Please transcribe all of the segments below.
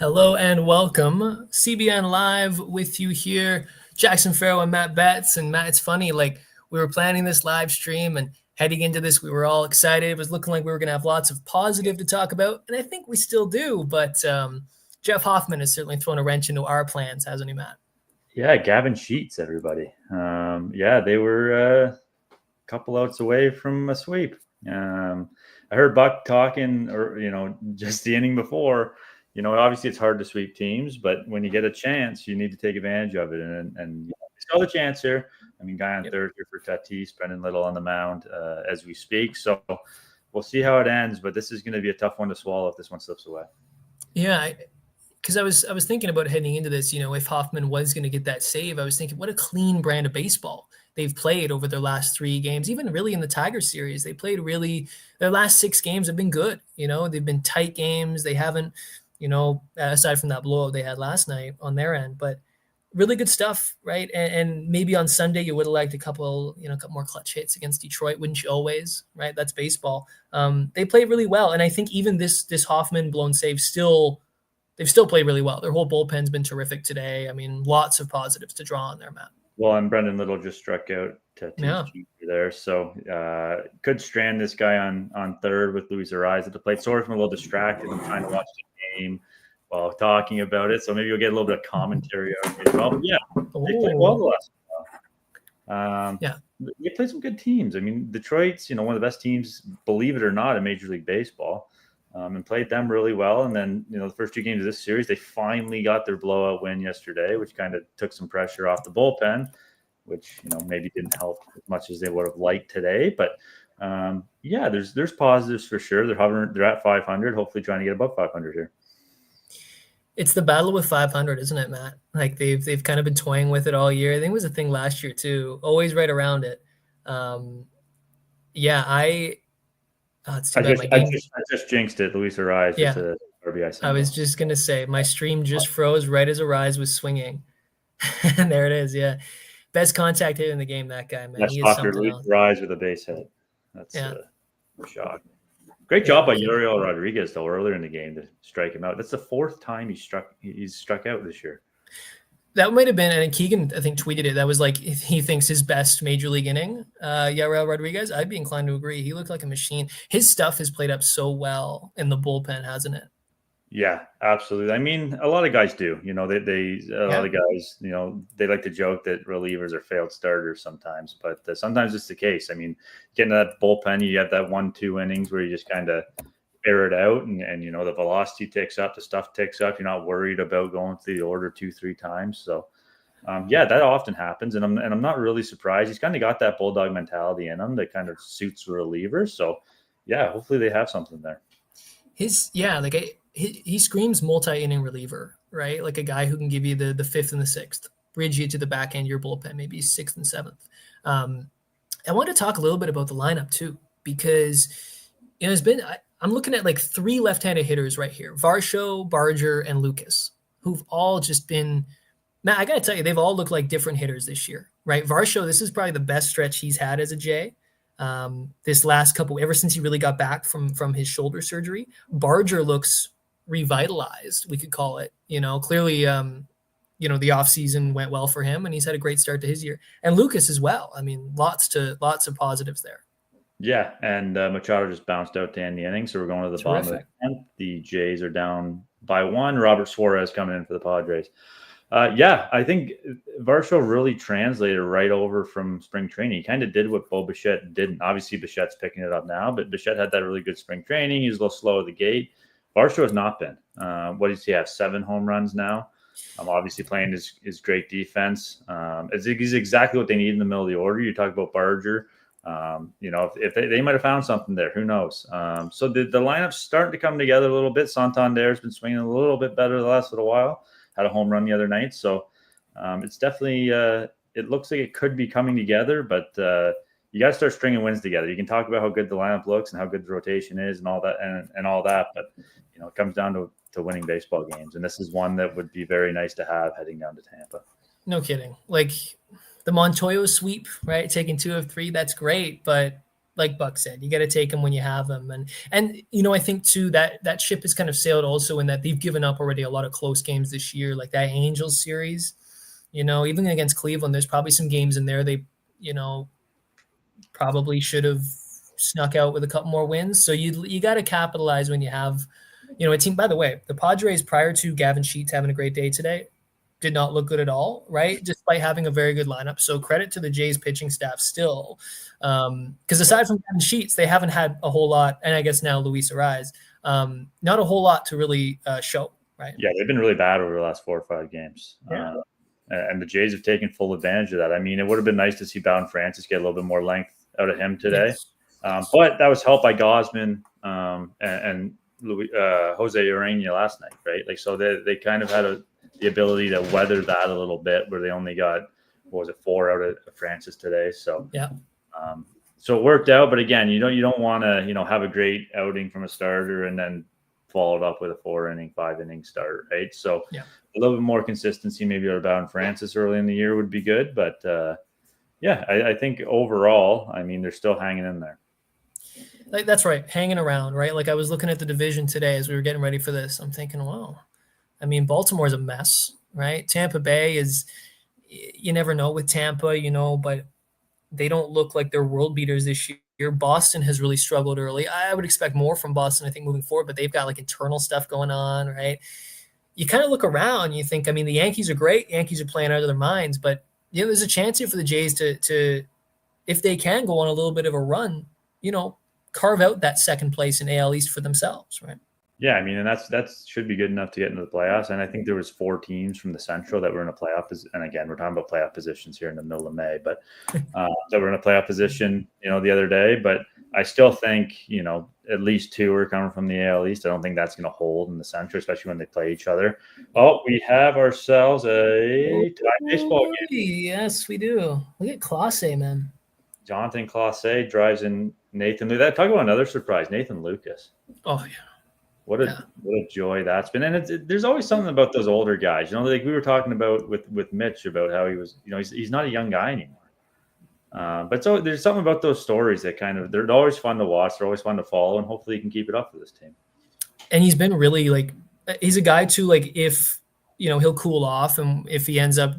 Hello and welcome. CBN Live with you here. Jackson Farough and Matt Betts. And Matt, it's funny, like we were planning this live stream and heading into this, we were all excited. It was looking like we were going to have lots of positive to talk about. And I think we still do. But Jeff Hoffman has certainly thrown a wrench into our plans, hasn't he, Matt? Yeah, Gavin Sheets, everybody. They were a couple outs away from a sweep. I heard Buck talking, just the inning before. Obviously it's hard to sweep teams, but when you get a chance, you need to take advantage of it. And we saw the chance here. I mean, guy on third here for Tatis, Brendan Little on the mound as we speak. So we'll see how it ends, but this is going to be a tough one to swallow if this one slips away. Yeah, because I was thinking about heading into this, if Hoffman was going to get that save, I was thinking what a clean brand of baseball they've played over their last 3 games. Even really in the Tiger series, they played their last 6 games have been good. They've been tight games. They haven't, aside from that blowout they had last night on their end, but really good stuff, right? And maybe on Sunday you would have liked a couple more clutch hits against Detroit, wouldn't you always, right? That's baseball. They played really well. And I think even this Hoffman blown save they've still played really well. Their whole bullpen's been terrific today. I mean, lots of positives to draw on there, Matt. Well, and Brendan Little just struck out there. So could strand this guy on third with Luis Ariz at the plate. Sorry if I'm a little distracted. I'm trying to watch the game while talking about it. So maybe you'll get a little bit of commentary out as well. But yeah, they played well the last while. They played some good teams. I mean, Detroit's, one of the best teams, believe it or not, in Major League Baseball. And played them really well. And then, the first 2 games of this series, they finally got their blowout win yesterday, which kind of took some pressure off the bullpen, which, maybe didn't help as much as they would have liked today. But there's positives for sure. They're at 500, hopefully trying to get above 500 here. It's the battle with 500, isn't it, Matt? Like they've kind of been toying with it all year. I think it was a thing last year too, always right around it. It's too bad. I just jinxed it. Luis Ariz. Yeah. RBI I was just going to say, my stream just froze right as Ariz was swinging. And there it is, yeah. Best contact hit in the game, that guy, man. That's he is something Luis else. Ariz with a base hit. That's a shock. Great job by Yuriel Rodriguez, though, earlier in the game to strike him out. That's the 4th time he's struck out this year. That might have been, and Keegan, I think, tweeted it. That was like he thinks his best major league inning. Yariel Rodriguez, I'd be inclined to agree. He looked like a machine. His stuff has played up so well in the bullpen, hasn't it? Yeah, absolutely. I mean, a lot of guys do. A lot of guys, they like to joke that relievers are failed starters sometimes, but sometimes it's the case. I mean, getting that bullpen, you have that 1-2 innings where you just kind of air it out and the velocity ticks up, the stuff ticks up. You're not worried about going through the order 2-3 times. So that often happens. And I'm not really surprised. He's kind of got that bulldog mentality in him that kind of suits the reliever. So hopefully they have something there. He screams multi-inning reliever, right? Like a guy who can give you the 5th and the 6th, bridge you to the back end of your bullpen, maybe 6th and 7th. I want to talk a little bit about the lineup too, because I'm looking at like 3 left-handed hitters right here: Varsho, Barger, and Lucas, who've all just been. Now I got to tell you, they've all looked like different hitters this year, right? Varsho, this is probably the best stretch he's had as a J. This last couple, ever since he really got back from his shoulder surgery. Barger looks revitalized, we could call it. Clearly, the offseason went well for him, and he's had a great start to his year. And Lucas as well. I mean, lots of positives there. Yeah, and Machado just bounced out to end the inning, so we're going to the bottom of the 10th. The Jays are down by 1. Robert Suarez coming in for the Padres. I think Varsho really translated right over from spring training. He kind of did what Bo Bichette didn't. Obviously, Bichette's picking it up now, but Bichette had that really good spring training. He was a little slow at the gate. Varsho has not been. What does he have? 7 home runs now. Obviously playing his great defense. He's exactly what they need in the middle of the order. You talk about Barger. If they might have found something there, who knows? So the lineup's starting to come together a little bit. Santander's been swinging a little bit better the last little while. Had a home run the other night. So it's definitely it looks like it could be coming together, but you got to start stringing wins together. You can talk about how good the lineup looks and how good the rotation is and all that and all that, but it comes down to winning baseball games, and this is one that would be very nice to have heading down to Tampa. No kidding. Like the Montoyo sweep, right? Taking 2 of 3, that's great, but like Buck said, you got to take them when you have them. And you know, I think too that ship has kind of sailed also in that they've given up already a lot of close games this year, like that Angels series. You know, even against Cleveland, there's probably some games in there they, you know, probably should have snuck out with a couple more wins. So you got to capitalize when you have, you know, a team. By the way, the Padres prior to Gavin Sheets having a great day today did not look good at all, right? Despite having a very good lineup. So credit to the Jays pitching staff still. Because aside from Gavin Sheets, they haven't had a whole lot, and I guess now Luis Arise, not a whole lot to really show, right? Yeah, they've been really bad over the last 4 or 5 games. Yeah. And the Jays have taken full advantage of that. I mean, it would have been nice to see Bowden Francis get a little bit more length out of him today. Yes. But that was helped by Gausman and Jose Urena last night, right? Like, so they kind of had the ability to weather that a little bit, where they only got, 4 out of Francis today. So yeah. So it worked out, but again, you don't want to have a great outing from a starter and then follow it up with a 4-inning, 5-inning start, right? So a little bit more consistency, maybe out of Bowden Francis early in the year would be good, but I think overall, I mean, they're still hanging in there. Like, that's right, hanging around, right? Like I was looking at the division today as we were getting ready for this. I'm thinking, wow, I mean, Baltimore's a mess, right? Tampa Bay is, you never know with Tampa, but they don't look like they're world beaters this year. Boston has really struggled early. I would expect more from Boston, I think, moving forward, but they've got like internal stuff going on, right? You kind of look around, you think, I mean, the Yankees are great. Yankees are playing out of their minds, but there's a chance here for the Jays to, if they can go on a little bit of a run, carve out that second place in AL East for themselves, right? Yeah, I mean, and that should be good enough to get into the playoffs. And I think there was 4 teams from the Central that were in a playoff. And again, we're talking about playoff positions here in the middle of May, but that were in a playoff position, the other day. But I still think, at least 2 are coming from the AL East. I don't think that's going to hold in the Central, especially when they play each other. Oh, we have ourselves a tie baseball game. Yes, we do. Look at Clase, man. Jonathan Clase drives in Nathan. Talk about another surprise, Nathan Lucas. Oh, yeah. What a joy that's been. And there's always something about those older guys, like we were talking about with Mitch about how he was, he's not a young guy anymore. But so there's something about those stories that they're always fun to watch. They're always fun to follow, and hopefully he can keep it up for this team. And he's been really he's a guy too, if, he'll cool off, and if he ends up,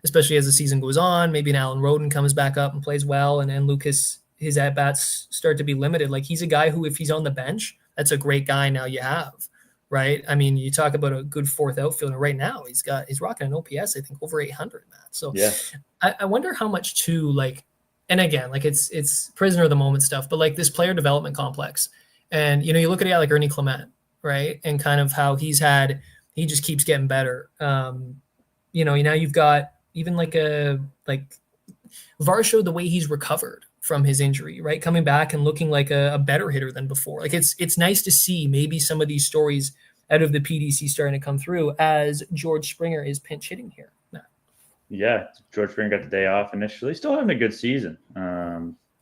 especially as the season goes on, maybe an Alan Roden comes back up and plays well, and then Lucas, his at-bats start to be limited. Like, he's a guy who, if he's on the bench, that's a great guy now you have, right? I mean, you talk about a good fourth outfielder right now. He's rocking an OPS, I think, over 800, Matt. So yeah, I wonder how much too, and again, it's prisoner of the moment stuff, but this player development complex. And, you look at a guy like Ernie Clement, right? And kind of how he just keeps getting better. Now you've got even Varsho, the way he's recovered from his injury, right? Coming back and looking like a better hitter than before. It's nice to see maybe some of these stories out of the PDC starting to come through as George Springer is pinch hitting here. Yeah, George Springer got the day off initially. Still having a good season. Which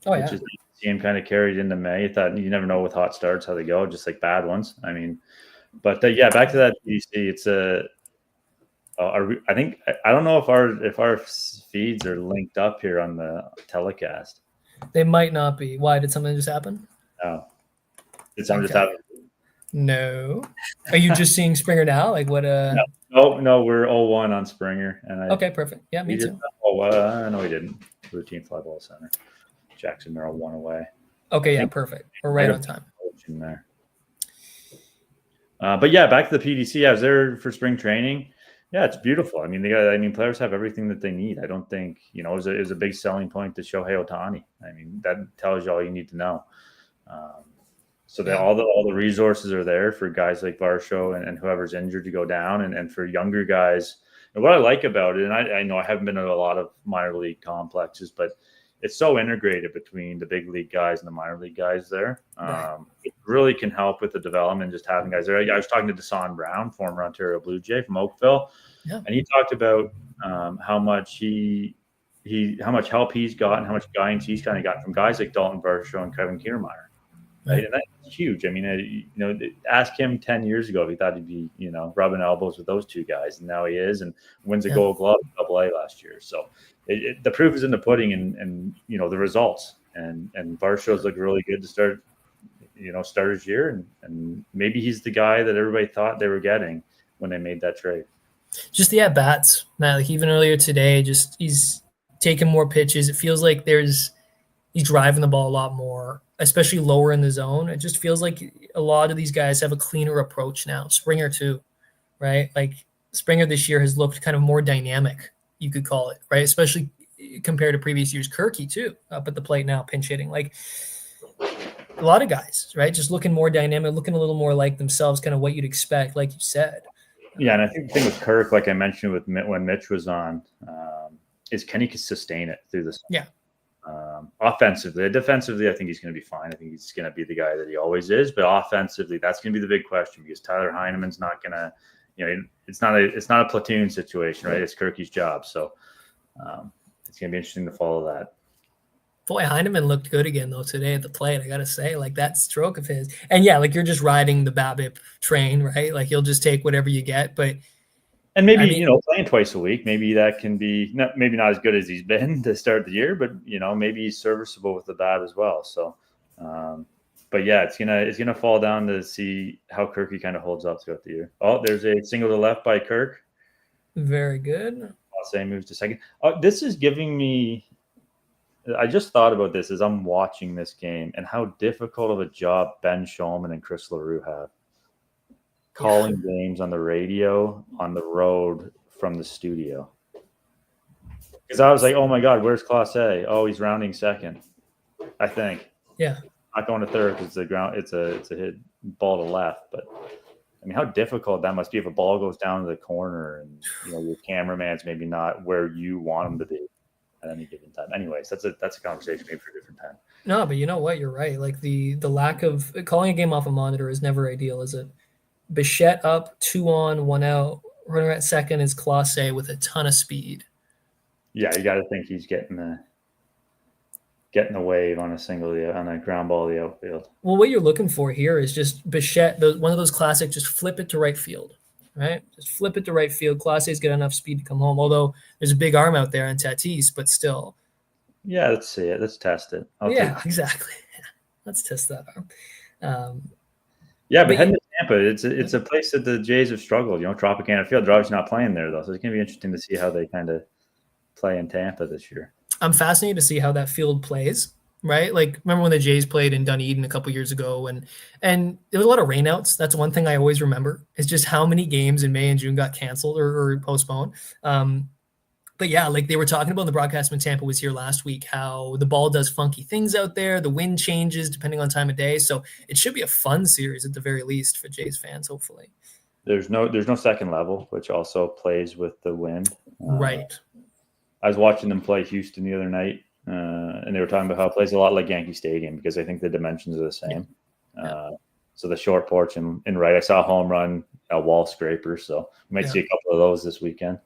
is nice to see him kind of carried into May. I thought you never know with hot starts how they go, just like bad ones. I mean, but back to that PDC. It's I don't know if our feeds are linked up here on the telecast. They might not be. Why? Did something just happen? No. Did something just happen? No. Are you just seeing Springer now? What? No, we're 0-1 on Springer. And okay, perfect. Yeah, me too. No, we didn't. Routine fly ball center. Jackson Merrill 1 away. Okay, yeah, perfect. We're right on time. In there. But yeah, back to the PDC. I was there for spring training. Yeah, it's beautiful. I mean, players have everything that they need. I don't think, it was a big selling point to Shohei Ohtani. I mean, that tells you all you need to know. So that all the resources are there for guys like Varsho and whoever's injured to go down, and for younger guys. And what I like about it, and I know I haven't been to a lot of minor league complexes, but it's so integrated between the big league guys and the minor league guys there. Right. It really can help with the development, just having guys there. I was talking to Desan Brown, former Ontario Blue Jay from Oakville, and he talked about how much how much help he's got and how much guidance he's kind of got from guys like Dalton Varsho and Kevin Kiermaier. Right? And that's huge. I mean, ask him 10 years ago if he thought he'd be, rubbing elbows with those two guys, and now he is, and wins a Gold Glove in AA last year. So the proof is in the pudding, and the results. and Varshaw's looked really good to start his year, and maybe he's the guy that everybody thought they were getting when they made that trade. Just the at-bats, Matt, like even earlier today, just he's taking more pitches. It feels like he's driving the ball a lot more, especially lower in the zone. It just feels like a lot of these guys have a cleaner approach now. Springer too, right? Like Springer this year has looked kind of more dynamic, you could call it, right? Especially compared to previous years. Kirky too, up at the plate now, pinch hitting. Like a lot of guys, right? Just looking more dynamic, looking a little more like themselves, kind of what you'd expect, like you said. Yeah, and I think the thing with Kirk, like I mentioned when Mitch was on, is can he sustain it through this? Yeah. Offensively, defensively, I think he's going to be fine. I think he's going to be the guy that he always is. But offensively, that's going to be the big question because Tyler Heineman's not going to, it's not a platoon situation, right? It's Kirky's job, so it's going to be interesting to follow that. Boy, Heineman looked good again, though, today at the plate. I got to say, like that stroke of his. And yeah, like you're just riding the BABIP train, right? Like you'll just take whatever you get. And maybe, playing twice a week, maybe that can be maybe not as good as he's been to start the year, but, maybe he's serviceable with the bat as well. So, but yeah, it's gonna fall down to see how Kirky kind of holds up throughout the year. Oh, there's a single to left by Kirk. Very good. I'll say moves to second. This is giving me. I just thought about this as I'm watching this game and how difficult of a job Ben Shulman and Chris LaRue have calling games on the radio on the road from the studio. Because I was like, oh my God, where's Clase? Oh, he's rounding second, I think. Yeah. Not going to third because it's a hit ball to left. But I mean, how difficult that must be if a ball goes down to the corner and your cameraman's maybe not where you want him to be at any given time. Anyways, that's a conversation maybe for a different time. No, but you know what? You're right. Like the lack of calling a game off a monitor is never ideal, is it? Bichette up, 2 on, 1 out. Runner at second is Clase with a ton of speed. Yeah, you got to think he's getting the wave on a ground ball to the outfield. Well, what you're looking for here is just Bichette, one of those classic, just flip it to right field, right? Just flip it to right field. Clase's got enough speed to come home, although there's a big arm out there in Tatis, but still. Yeah, let's see it. Let's test it. Exactly. Let's test that arm. But heading to Tampa, it's a place that the Jays have struggled. Tropicana Field. They're obviously not playing there though, so it's going to be interesting to see how they kind of play in Tampa this year. I'm fascinated to see how that field plays. Right, like remember when the Jays played in Dunedin a couple years ago, and there was a lot of rainouts. That's one thing I always remember is just how many games in May and June got canceled or postponed. But yeah, like they were talking about in the broadcast when Tampa was here last week, how the ball does funky things out there. The wind changes depending on time of day. So it should be a fun series at the very least for Jays fans, hopefully. There's no second level, which also plays with the wind. Right. I was watching them play Houston the other night, and they were talking about how it plays a lot like Yankee Stadium because I think the dimensions are the same. Yeah. So the short porch and right, I saw a home run, a wall scraper. So we might see a couple of those this weekend.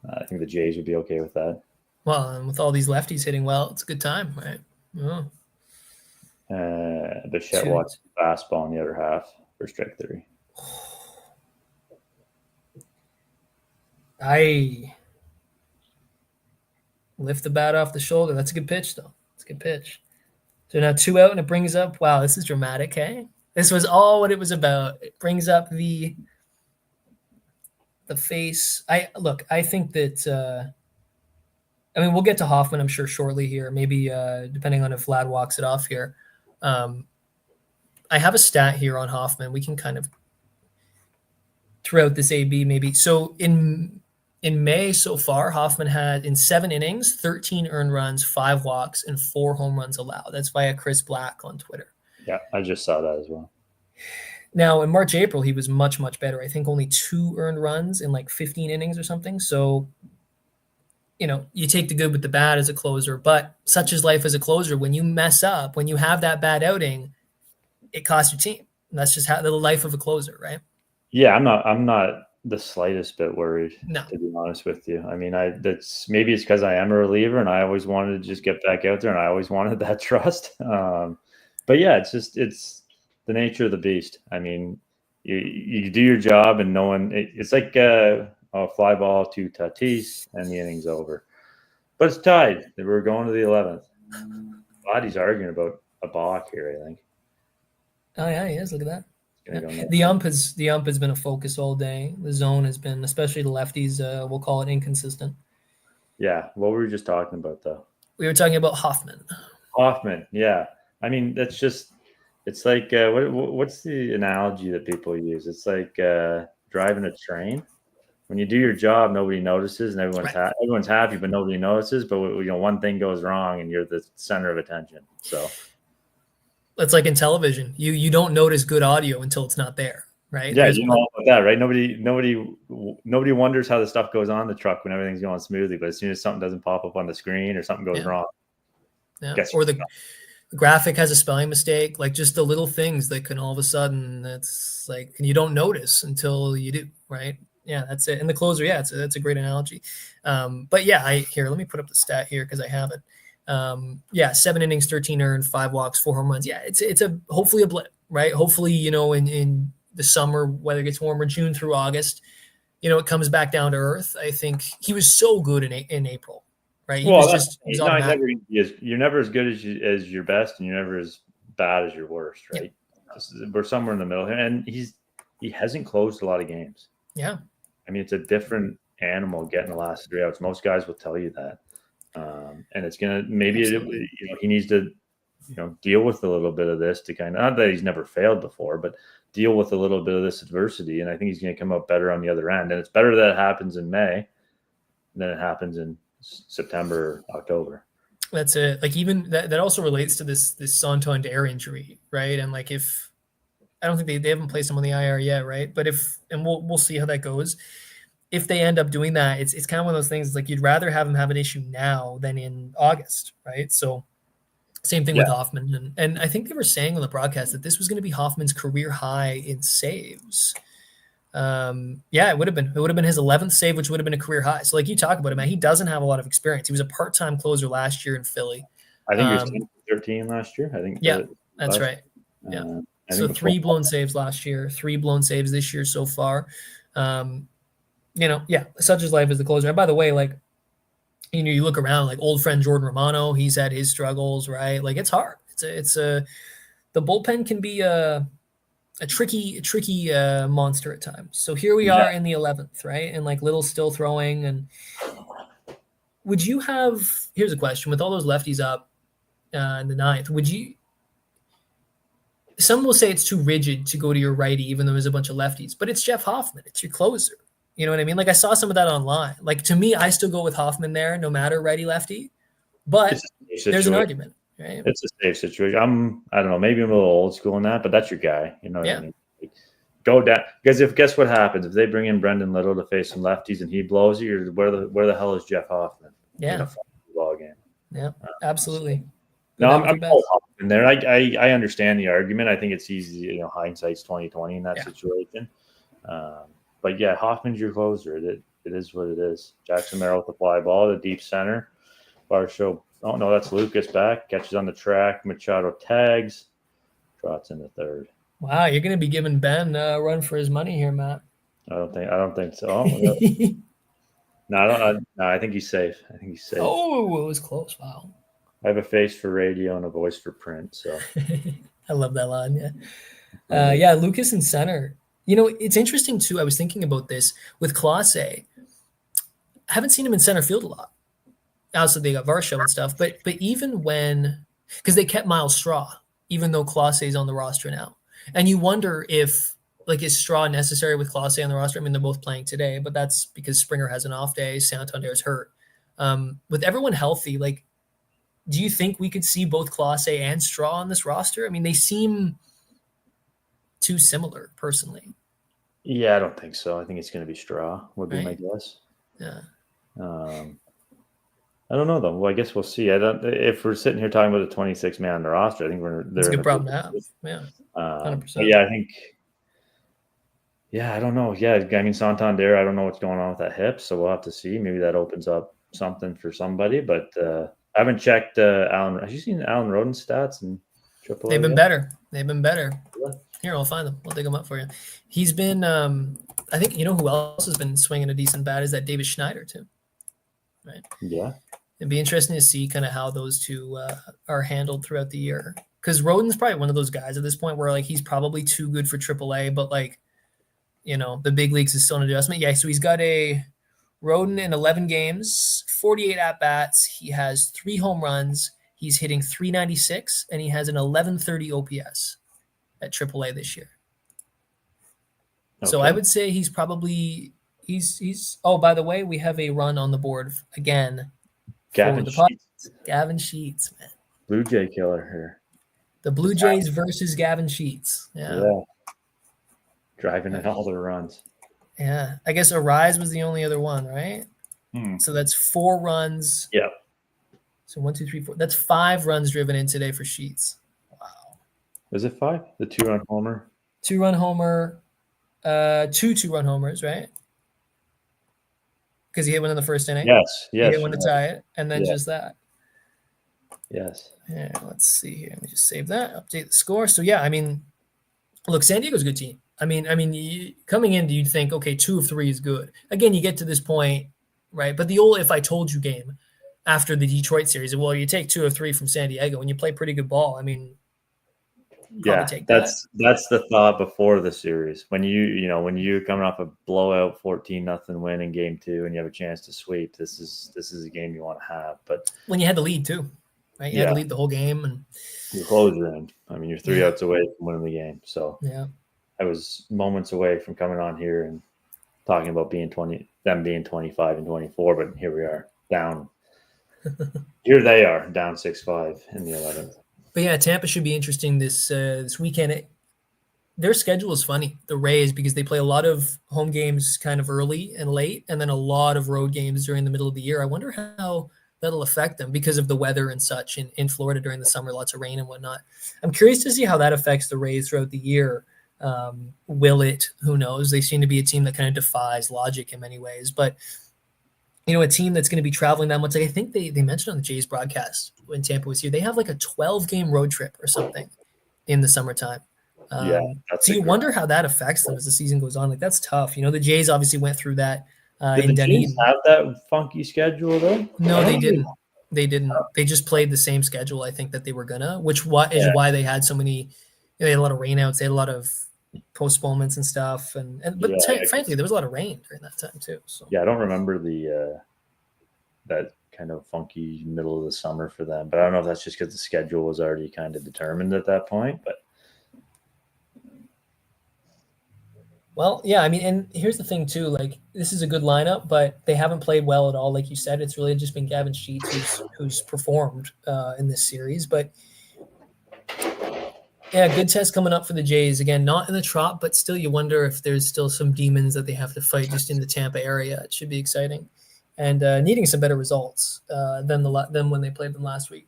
I think the Jays would be okay with that. Well, and with all these lefties hitting well, it's a good time, right? Bichette watched fastball in the other half for strike 3. I lift the bat off the shoulder. That's a good pitch, though. It's a good pitch. So now 2 out, and it brings up, wow, this is dramatic, hey? This was all what it was about. It brings up the face. I think that we'll get to Hoffman, I'm sure, shortly here, maybe depending on if Vlad walks it off here. I have a stat here on Hoffman. We can kind of throughout this AB maybe. So in May so far, Hoffman had in 7 innings, 13 earned runs, 5 walks, and 4 home runs allowed. That's via Chris Black on Twitter. Yeah, I just saw that as well. Now, in March, April, he was much, much better. I think only 2 earned runs in like 15 innings or something. So, you take the good with the bad as a closer, but such is life as a closer. When you mess up, when you have that bad outing, it costs your team. And that's just how the life of a closer, right? Yeah, I'm not the slightest bit worried, no. To be honest with you. I mean, maybe it's because I am a reliever and I always wanted to just get back out there and I always wanted that trust. But yeah, it's the nature of the beast. I mean, you do your job and no one. It's like a fly ball to Tatis and the inning's over. But it's tied. We're going to the 11th. glad he's arguing about a balk here, I think. Oh yeah, he is. Look at that. Yeah. The ump has been a focus all day. The zone has been, especially the lefties, we'll call it inconsistent. Yeah. What were we just talking about, though? We were talking about Hoffman. Yeah. I mean, that's just, it's like, what's the analogy that people use? It's like driving a train. When you do your job, nobody notices, and everyone's happy, but nobody notices. But one thing goes wrong, and you're the center of attention. So it's like in television. You don't notice good audio until it's not there, right? Yeah, you know all about that, right? Nobody wonders how the stuff goes on the truck when everything's going smoothly, but as soon as something doesn't pop up on the screen or something goes wrong, or the graphic has a spelling mistake, like just the little things that can all of a sudden, that's like, and you don't notice until you do, right? Yeah, that's it. And the closer, that's a great analogy. But yeah, let me put up the stat here because I have it. 7 innings, 13 earned, 5 walks, 4 home runs. Yeah, it's hopefully a blip, right? Hopefully, in the summer, whether it gets warmer, June through August, it comes back down to earth. I think he was so good in April, right? You're never as good as your best, and you're never as bad as your worst, right? Yeah. We're somewhere in the middle here, and he hasn't closed a lot of games. Yeah. I mean, it's a different animal getting the last 3 outs. Most guys will tell you that. And it's going to, he needs to, deal with a little bit of this to kind of, not that he's never failed before, but deal with a little bit of this adversity. And I think he's going to come out better on the other end. And it's better that it happens in May than it happens in September, October. That's it. Like, even that also relates to this Santander injury, right? And like, if I don't think they haven't placed him on the IR yet, right? But we'll see how that goes. If they end up doing that, it's kind of one of those things, like, you'd rather have him have an issue now than in August, right? So same thing with Hoffman. And I think they were saying on the broadcast that this was going to be Hoffman's career high in saves. It would have been his 11th save, which would have been a career high. So like you talk about it, man, he doesn't have a lot of experience. He was a part-time closer last year in Philly. I think he was 13 last year. I think. Yeah, that's right. Yeah. So 3 blown saves last year, 3 blown saves this year so far. Such is life as the closer. And by the way, like, you look around, like old friend Jordan Romano, he's had his struggles, right? Like, it's hard. The bullpen can be a tricky monster at times. So here we are in the 11th, right? And like Little's still throwing. And here's a question, with all those lefties up in the 9th, some will say it's too rigid to go to your righty, even though there's a bunch of lefties, but it's Jeff Hoffman. It's your closer. You know what I mean? Like, I saw some of that online. Like, to me, I still go with Hoffman there, no matter righty lefty, but there's an argument, right? It's a safe situation. I don't know, maybe I'm a little old school in that, but that's your guy. You know what I mean? Like, go down, because guess what happens if they bring in Brendan Little to face some lefties and he blows you? Where the hell is Jeff Hoffman? Yeah, in a ball game. Yeah, absolutely. No, I'm in there. I understand the argument. I think it's easy. Hindsight's 20/20 in that situation. But yeah, Hoffman's your closer. It is what it is. Jackson Merrill with the fly ball, the deep center. Varsho. Oh no, that's Lucas back. Catches on the track. Machado tags. Trots in the 3rd. Wow, you're going to be giving Ben a run for his money here, Matt. I don't think so. No, I think he's safe. Oh, it was close. Wow. I have a face for radio and a voice for print. So I love that line. Yeah. Lucas in center. It's interesting too. I was thinking about this with Clase. I haven't seen him in center field a lot. Also, they got Varsho and stuff, but even because they kept Miles Straw, even though Clase is on the roster now, and you wonder if, like, is Straw necessary with Clase on the roster? I mean, they're both playing today, but that's because Springer has an off day, Santander's hurt. With everyone healthy, like, do you think we could see both Clase and Straw on this roster? I mean, they seem too similar, personally. Yeah, I don't think so. I think it's going to be Straw, would be my guess. Yeah. I don't know, though. Well, I guess we'll see. If we're sitting here talking about the 26 man on the roster, I think it's a good problem to have. Yeah, 100%. Yeah, I think. Yeah, I don't know. Yeah, I mean, Santander, I don't know what's going on with that hip, so we'll have to see. Maybe that opens up something for somebody. But I haven't checked Alan. Have you seen Alan Roden's stats in AAA? They've been better. Yeah. Here, I'll find them. I'll dig them up for you. He's been. I think who else has been swinging a decent bat is that David Schneider too. Right. Yeah. It'd be interesting to see kind of how those two are handled throughout the year. Because Rodon's probably one of those guys at this point where like he's probably too good for AAA, but like, the big leagues is still an adjustment. Yeah, so he's got a Rodon in 11 games, 48 at-bats. He has 3 home runs. He's hitting .396, and he has an 1130 OPS at AAA this year. Okay. So I would say he's probably he's. Oh, by the way, we have a run on the board again. Gavin Sheets. Gavin Sheets, man. Blue Jay killer here. The Blue Jays versus Gavin Sheets. Yeah. Driving in all their runs. Yeah. I guess Arise was the only other one, right? So that's 4 runs. Yeah. So 1, 2, 3, 4. That's 5 runs driven in today for Sheets. Wow. Was it 5? The 2-run homer? 2-run homer. 2 2-run homers, right? Because he hit one in the first inning. Yes. He hit one to tie it, and then just that. Yes. Yeah, let's see here. Let me just save that, update the score. So, yeah, I mean, look, San Diego's a good team. I mean, coming in, do you think, okay, 2 of 3 is good? Again, you get to this point, right? But the old if I told you game after the Detroit series, well, you take 2 of 3 from San Diego and you play pretty good ball. I mean, take that's the thought before the series. When you're coming off a blowout 14-0 win in game 2 and you have a chance to sweep, this is a game you want to have. But when you had the lead too, right? You had to lead the whole game, and your closer in. I mean, you're 3 outs away from winning the game. So I was moments away from coming on here and talking about them being 25 and 24, but here we are down. Here they are down 6-5 in the 11th. But yeah, Tampa should be interesting this weekend. Their schedule is funny, the Rays, because they play a lot of home games kind of early and late, and then a lot of road games during the middle of the year. I wonder how that'll affect them because of the weather and such in Florida during the summer, lots of rain and whatnot. I'm curious to see how that affects the Rays throughout the year. Will it? Who knows? They seem to be a team that kind of defies logic in many ways. But, a team that's going to be traveling that much. Like I think they mentioned on the Jays broadcast when Tampa was here, they have like a 12-game road trip or something in the summertime. So you wonder how that affects them as the season goes on. Like that's tough. The Jays obviously went through that. Did the Jays have that funky schedule though? No, they didn't. They didn't. They just played the same schedule, I think, that they were gonna, which is why they had so many. They had a lot of rainouts. They had a lot of postponements and stuff. But frankly, there was a lot of rain during that time too. So I don't remember that kind of funky middle of the summer for them. But I don't know if that's just because the schedule was already kind of determined at that point. But well, yeah, I mean, and here's the thing too, like this is a good lineup, but they haven't played well at all. Like you said, it's really just been Gavin Sheets who's performed in this series. But yeah, good test coming up for the Jays. Again, not in the Trop, but still you wonder if there's still some demons that they have to fight just in the Tampa area. It should be exciting. And needing some better results than when they played them last week.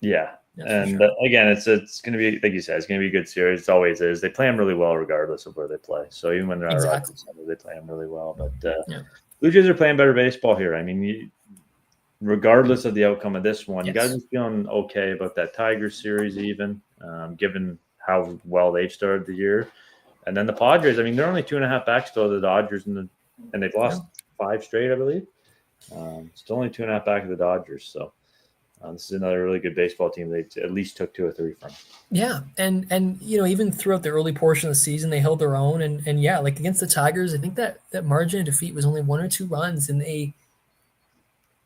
Yeah. And again, it's going to be, like you said, it's going to be a good series. It always is. They play them really well regardless of where they play. So even when they're not they play them really well. But Blue Jays are playing better baseball here. I mean, regardless of the outcome of this one, you guys are feeling okay about that Tigers series even, given how well they've started the year. And then the Padres, I mean, they're only 2.5 backs to the Dodgers, and they've lost 5 straight, I believe. Still only 2.5 back of the Dodgers. So this is another really good baseball team. They at least took 2 or 3 from. Yeah, and even throughout the early portion of the season, they held their own. And like against the Tigers, I think that margin of defeat was only 1 or 2 runs, and they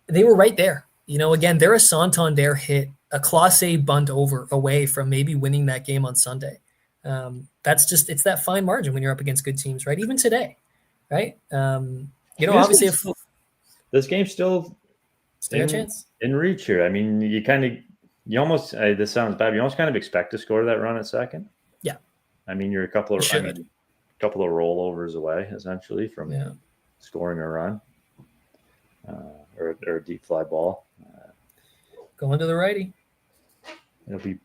were right there. Again, they're a Santander hit, a Class A bunt away from maybe winning that game on Sunday. It's that fine margin when you're up against good teams, right? Even today, right? Obviously if this game's still a chance in reach here. I mean, you almost this sounds bad. You almost kind of expect to score that run at second. Yeah. I mean, you're a couple of rollovers away essentially from scoring a run or a deep fly ball. Going to the righty. It'll be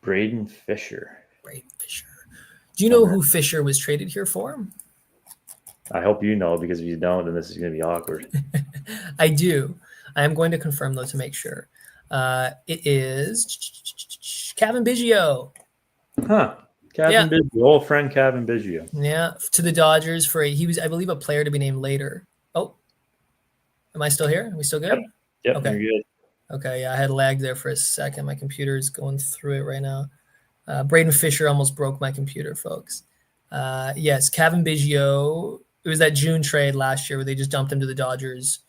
Braden Fisher. Do you know who Fisher was traded here for? I hope you know, because if you don't, then this is going to be awkward. I do. I am going to confirm, though, to make sure. It is Kevin Biggio. Kevin Biggio, old friend Kevin Biggio. Yeah, to the Dodgers he was, I believe, a player to be named later. Oh, am I still here? Are we still good? Yep, okay. You're good. Okay, yeah, I had lagged there for a second. My computer is going through it right now. Braden Fisher almost broke my computer, folks. Yes, Kevin Biggio. It was that June trade last year where they just dumped him to the Dodgers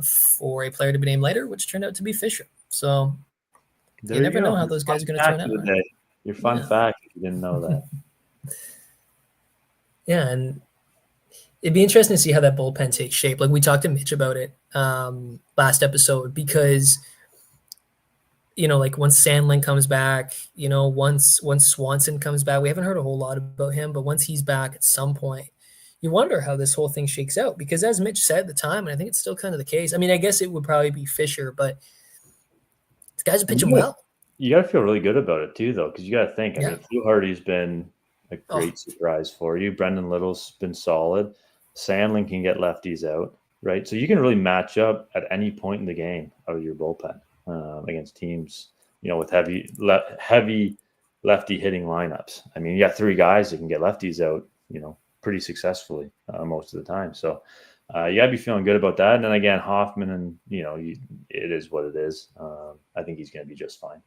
for a player to be named later, which turned out to be Fisher. So you never know how those guys are going to turn out. Right? Your fun fact, if you didn't know that. Yeah, and it'd be interesting to see how that bullpen takes shape. Like we talked to Mitch about it last episode because, like once Sandlin comes back, once Swanson comes back, we haven't heard a whole lot about him, but once he's back at some point, you wonder how this whole thing shakes out. Because as Mitch said at the time, and I think it's still kind of the case, I mean, I guess it would probably be Fisher, but these guys are pitching well. You got to feel really good about it too, though, because you got to think, I mean, Hugh Hardy's been a great surprise for you. Brendan Little's been solid. Sandlin can get lefties out, right? So you can really match up at any point in the game out of your bullpen against teams, with heavy lefty hitting lineups. I mean, you got 3 guys that can get lefties out, pretty successfully most of the time. So you got to be feeling good about that. And then again, Hoffman, and it is what it is. I think he's going to be just fine.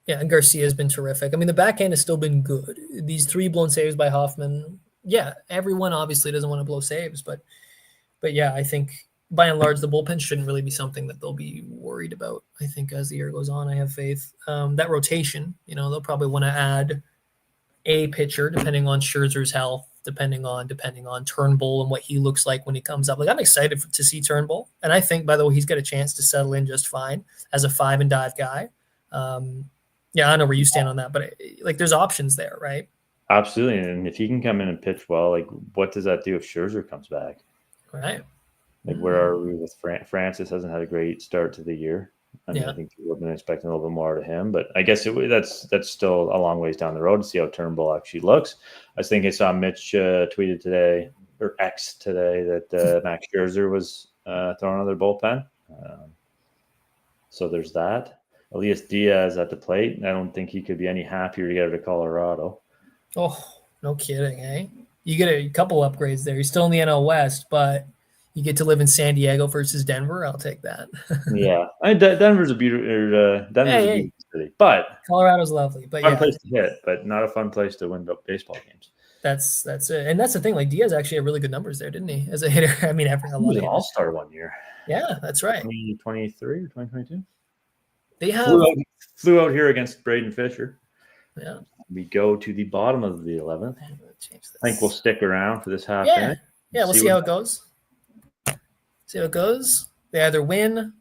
Yeah, and Garcia has been terrific. I mean, the backhand has still been good. These 3 blown saves by Hoffman. Yeah, everyone obviously doesn't want to blow saves, but yeah, I think by and large the bullpen shouldn't really be something that they'll be worried about. I think as the year goes on, I have faith. That rotation, they'll probably want to add a pitcher depending on Scherzer's health, depending on Turnbull and what he looks like when he comes up. Like I'm excited to see Turnbull, and I think by the way he's got a chance to settle in just fine as a 5 and dive guy. Yeah, I know where you stand on that, but like there's options there, right? Absolutely, and if he can come in and pitch well, like what does that do if Scherzer comes back? Right. Like where are we with Francis? Hasn't had a great start to the year. I mean, I think people have been expecting a little bit more out of him, but I guess that's still a long ways down the road to see how Turnbull actually looks. I think I saw Mitch tweeted today, or X today, that Max Scherzer was throwing on their bullpen. So there's that. Elias Diaz at the plate. I don't think he could be any happier to get out of Colorado. Oh, no kidding, eh? You get a couple upgrades there. You're still in the NL West, but you get to live in San Diego versus Denver. I'll take that. Yeah, Denver's a beautiful city, but Colorado's lovely. But fun place to hit, but not a fun place to win baseball games. That's it, and that's the thing. Like Diaz actually had really good numbers there, didn't he? As a hitter, I mean, he was an all-star one year. Yeah, that's right. 2023 or 2022. They flew out here against Braden Fisher. Yeah. We go to the bottom of the 11th. I think we'll stick around for this half inning. Yeah, we'll see how it goes. See how it goes. They either win,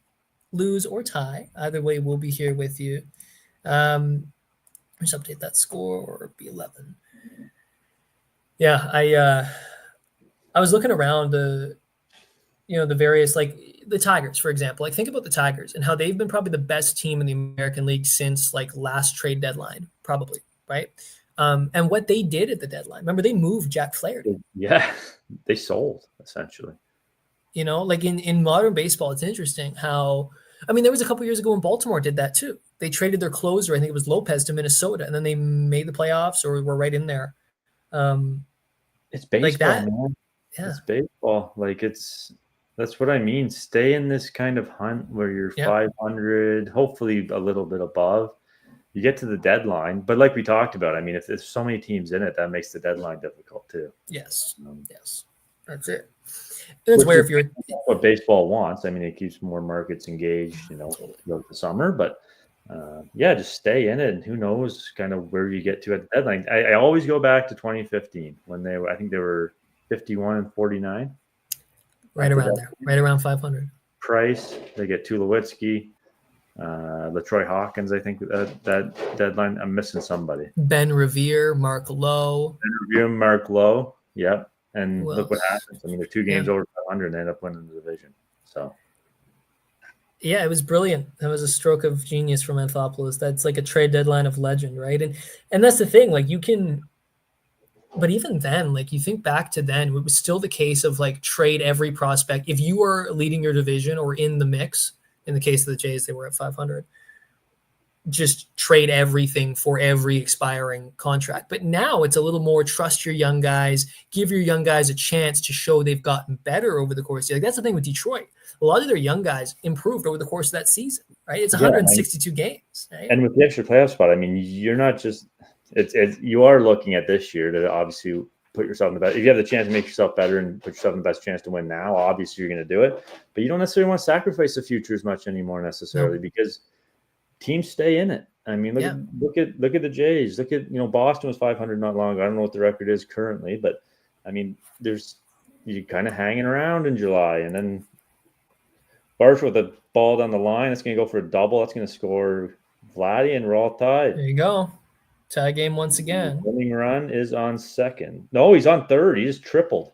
lose, or tie. Either way, we'll be here with you. Let's update that score or B11. Yeah, I was looking around the various, like the Tigers, for example. Like think about the Tigers and how they've been probably the best team in the American League since like last trade deadline, probably, right? And what they did at the deadline. Remember, they moved Jack Flaherty. Yeah, they sold essentially. Like in modern baseball, it's interesting how, I mean, there was a couple years ago when Baltimore did that too. They traded their closer, I think it was Lopez, to Minnesota, and then they made the playoffs or were right in there. It's baseball, like that. Man. Yeah. It's baseball. Like that's what I mean. Stay in this kind of hunt where you're 500, hopefully a little bit above. You get to the deadline, but like we talked about, I mean, if there's so many teams in it, that makes the deadline difficult too. Yes, that's it. That's where if you're what baseball wants. I mean, it keeps more markets engaged, throughout the summer. But just stay in it, and who knows, kind of where you get to at the deadline. I always go back to 2015 when I think they were 51 and 49. Right around there, right around 500. Price, they get Tulowitzki, LaTroy Hawkins. I think that deadline. I'm missing somebody. Ben Revere, Mark Lowe. Yep. And look what happens. I mean, they're 2 games over 500 and they end up winning the division. So, yeah, it was brilliant. That was a stroke of genius from Anthopoulos. That's like a trade deadline of legend, right? And that's the thing. Like you can, but even then, like you think back to then, it was still the case of like trade every prospect. If you were leading your division or in the mix, in the case of the Jays, they were at 500. just trade everything for every expiring contract. But now it's a little more trust your young guys, give your young guys a chance to show they've gotten better over the course. Like that's the thing with Detroit. A lot of their young guys improved over the course of that season, right? It's 162 games, right? And with the extra playoff spot, I mean, you're not just you are looking at this year to obviously put yourself in the best. If you have the chance to make yourself better and put yourself in the best chance to win now, obviously you're going to do it. But you don't necessarily want to sacrifice the future as much anymore necessarily because teams stay in it. I mean, look at the Jays. Look at Boston was 500 not long ago. I don't know what the record is currently, but I mean, you're kind of hanging around in July, and then Barsh with a ball down the line. It's going to go for a double. That's going to score Vladdy, and we're all tied. There you go. Tie game once again. The winning run is on second. No, he's on third. He just tripled.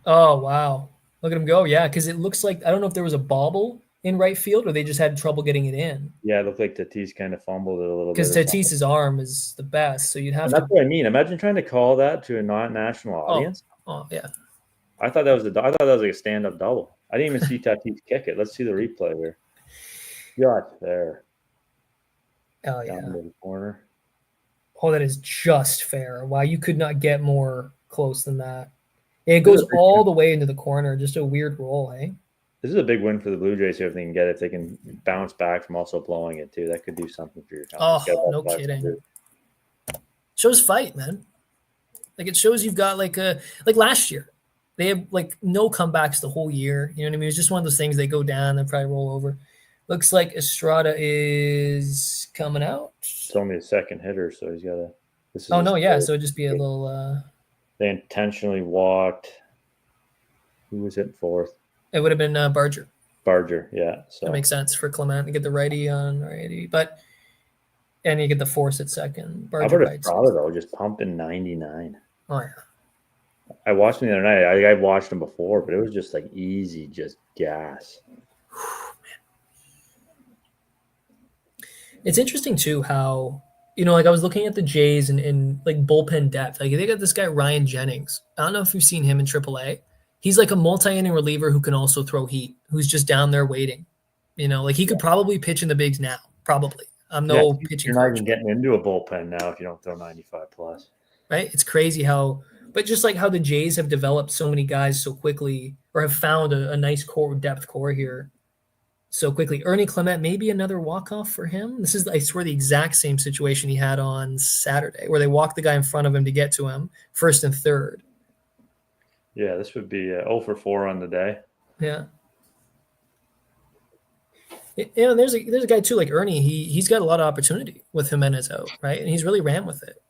Oh, wow. Look at him go. Yeah, because it looks like, I don't know if there was a bobble in right field or they just had trouble getting it in. Yeah, it looked like Tatis kind of fumbled it a little bit. Because Tatis's arm is the best, so you'd have to. That's what I mean. Imagine trying to call that to a non-national audience. Oh, yeah. I thought that was like a stand-up double. I didn't even see Tatis kick it. Let's see the replay here. Got there. Oh, yeah. Down to the corner. Oh, that is just fair. Wow, you could not get more close than that. It goes all the way into the corner. Just a weird roll, hey? This is a big win for the Blue Jays here if they can get it. If they can bounce back from also blowing it, too. That could do something for your company. Oh, no kidding. Shows fight, man. Like, it shows you've got, like last year. They have, like, no comebacks the whole year. You know what I mean? It's just one of those things. They go down, they probably roll over. Looks like Estrada is coming out. It's only a second hitter, so he's got to. So it'd just be a little. They intentionally walked. Who was hitting fourth? It would have been Barger. Barger, yeah. So that makes sense for Clement to get the righty on righty, and you get the force at second. Barger. How about Estrada though? Just pumping 99. Oh yeah. I watched him the other night. I've watched him before, but it was just like easy, just gas. It's interesting too how, like I was looking at the Jays and like bullpen depth. Like they got this guy Ryan Jennings. I don't know if you've seen him in AAA. He's like a multi-inning reliever who can also throw heat, who's just down there waiting. Like he could probably pitch in the bigs now. Probably. I'm no pitching. You're not even getting into a bullpen now if you don't throw 95 plus. Right? It's crazy but just like how the Jays have developed so many guys so quickly, or have found a nice depth core here so quickly. Ernie Clement, maybe another walk-off for him. This is, I swear, the exact same situation he had on Saturday, where they walked the guy in front of him to get to him, first and third. Yeah, this would be 0 for 4 on the day. Yeah. There's a guy too like Ernie. He's got a lot of opportunity with Jimenez out, right? And he's really ran with it.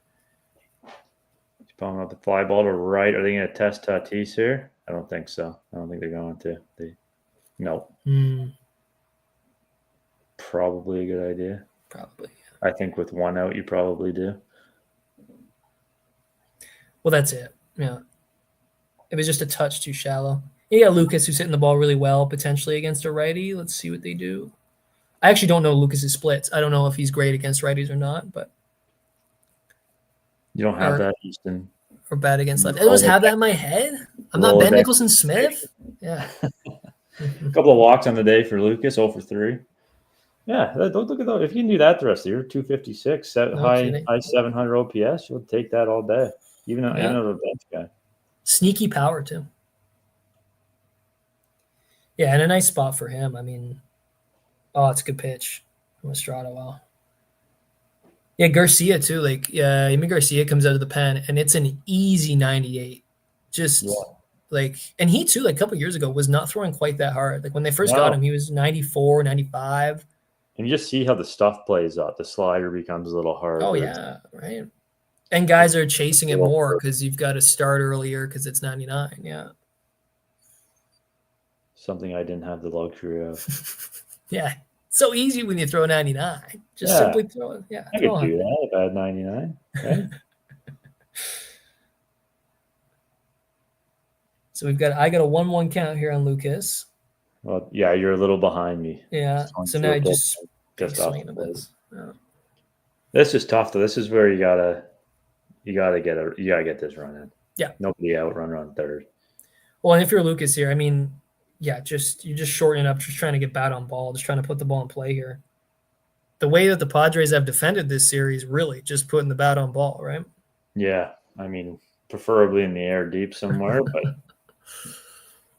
He's palming out the fly ball to right. Are they going to test Tatis here? I don't think so. I don't think they're going to. No. Probably a good idea. Probably. I think with one out, you probably do. Well, that's it. Yeah. It was just a touch too shallow. You got Lucas who's hitting the ball really well, potentially against a righty. Let's see what they do. I actually don't know Lucas's splits. I don't know if he's great against righties or not, but you don't have that, Houston. Or bad against left. I always have that in my head. I'm not Ben Nicholson Smith. Yeah. A couple of walks on the day for Lucas, 0 for 3. Yeah, don't look at that. If you can do that the rest of the year, 256, high 700 OPS, you'll take that all day. Even a bench guy. Sneaky power too. Yeah, and a nice spot for him. I mean, it's a good pitch from Estrada. Wow. Yeah, Garcia too. Like, Yimi Garcia comes out of the pen, and it's an easy 98. And he too, like a couple of years ago, was not throwing quite that hard. Like when they first got him, he was 94, 95. And you just see how the stuff plays out. The slider becomes a little harder. Oh yeah, right. And guys are chasing it more because you've got to start earlier because it's 99. Yeah. Something I didn't have the luxury of. Yeah. So easy when you throw 99. Just simply throw it. Yeah. I could do that if I had 99. Right? So I got a 1-1 count here on Lucas. Well, yeah, you're a little behind me. Yeah. So now I just off a bit. Yeah. This is tough though. This is where you gotta get this run in. Yeah. Nobody out, runner on third. Well, and if you're Lucas here, I mean, yeah, you're just shortening up, just trying to get bat on ball, just trying to put the ball in play here. the way that the Padres have defended this series, really just putting the bat on ball, right? Yeah, I mean, preferably in the air deep somewhere, but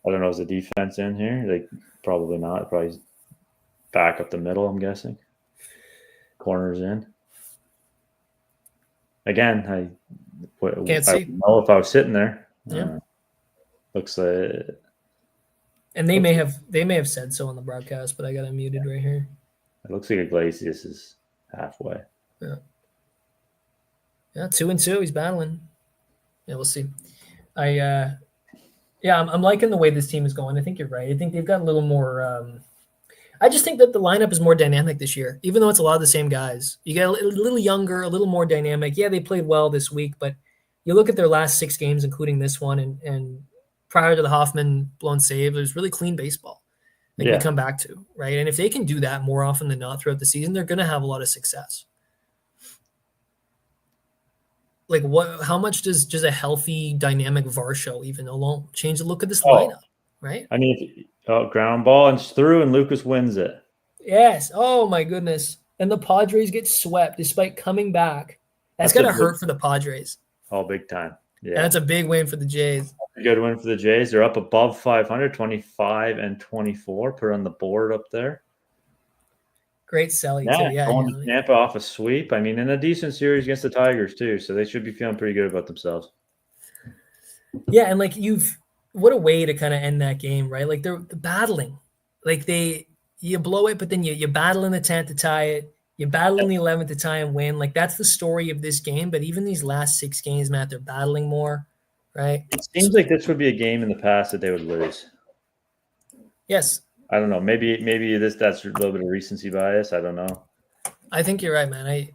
I don't know. Is the defense in here? Like, probably not. Probably back up the middle, I'm guessing. Corners in. Again, I don't know if I was sitting there. Yeah. Looks like. And they may have said so on the broadcast, but I got it muted right here. It looks like Iglesias is halfway. Yeah. Yeah, 2-2. He's battling. Yeah, we'll see. I'm liking the way this team is going. I think you're right. I think they've got a little more. I just think that the lineup is more dynamic this year, even though it's a lot of the same guys. You get a little younger, a little more dynamic. Yeah, they played well this week, but you look at their last 6 games, including this one, and prior to the Hoffman blown save, it was really clean baseball. We come back to, right? And if they can do that more often than not throughout the season, they're going to have a lot of success. Like how much does just a healthy, dynamic Varsho even alone change the look of this lineup, right? I mean, ground ball and it's through, and Lucas wins it. Yes. Oh my goodness. And the Padres get swept despite coming back. That's got to hurt for the Padres. Oh, big time. Yeah. And that's a big win for the Jays. A good win for the Jays. They're up above 500, 25 and 24. Put on the board up there. Great selling. Yeah, too. Yeah, going to Tampa off a sweep. I mean, in a decent series against the Tigers too, so they should be feeling pretty good about themselves. Yeah, and like what a way to kind of end that game, right? Like they're battling. Like you blow it, but then you battle in the 10th to tie it. You battle in the 11th to tie and win. Like that's the story of this game. But even these last 6 games, Matt, they're battling more, right? It seems like this would be a game in the past that they would lose. Yes. I don't know. Maybe that's a little bit of recency bias. I don't know. I think you're right, man. I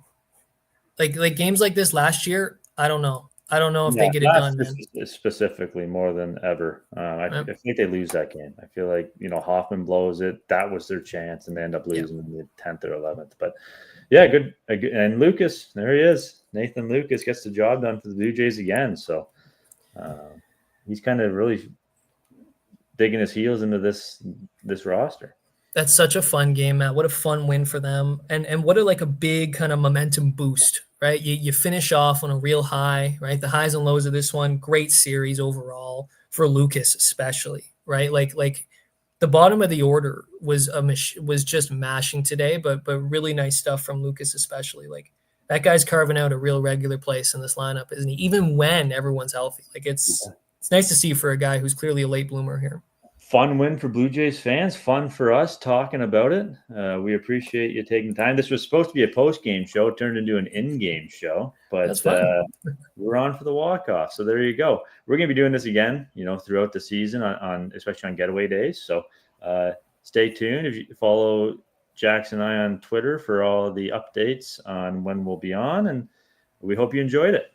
like games like this last year. I don't know if they get it done, man. Specifically more than ever. I think they lose that game. I feel like, Hoffman blows it. That was their chance, and they end up losing in the 10th or 11th. But yeah, good. And Lucas, there he is. Nathan Lucas gets the job done for the Blue Jays again. So he's kind of really digging his heels into this roster. That's such a fun game, Matt. What a fun win for them. And what a big kind of momentum boost, right? You finish off on a real high, right? The highs and lows of this one, great series overall for Lucas especially, right? Like the bottom of the order was just mashing today, but really nice stuff from Lucas especially. Like that guy's carving out a real regular place in this lineup, isn't he? Even when everyone's healthy. Like it's nice to see for a guy who's clearly a late bloomer here. Fun win for Blue Jays fans. Fun for us talking about it. We appreciate you taking time. This was supposed to be a post-game show. It turned into an in-game show. But we're on for the walk-off. So there you go. We're going to be doing this again, throughout the season, on especially on getaway days. So stay tuned. If you follow Jackson and I on Twitter for all the updates on when we'll be on. And we hope you enjoyed it.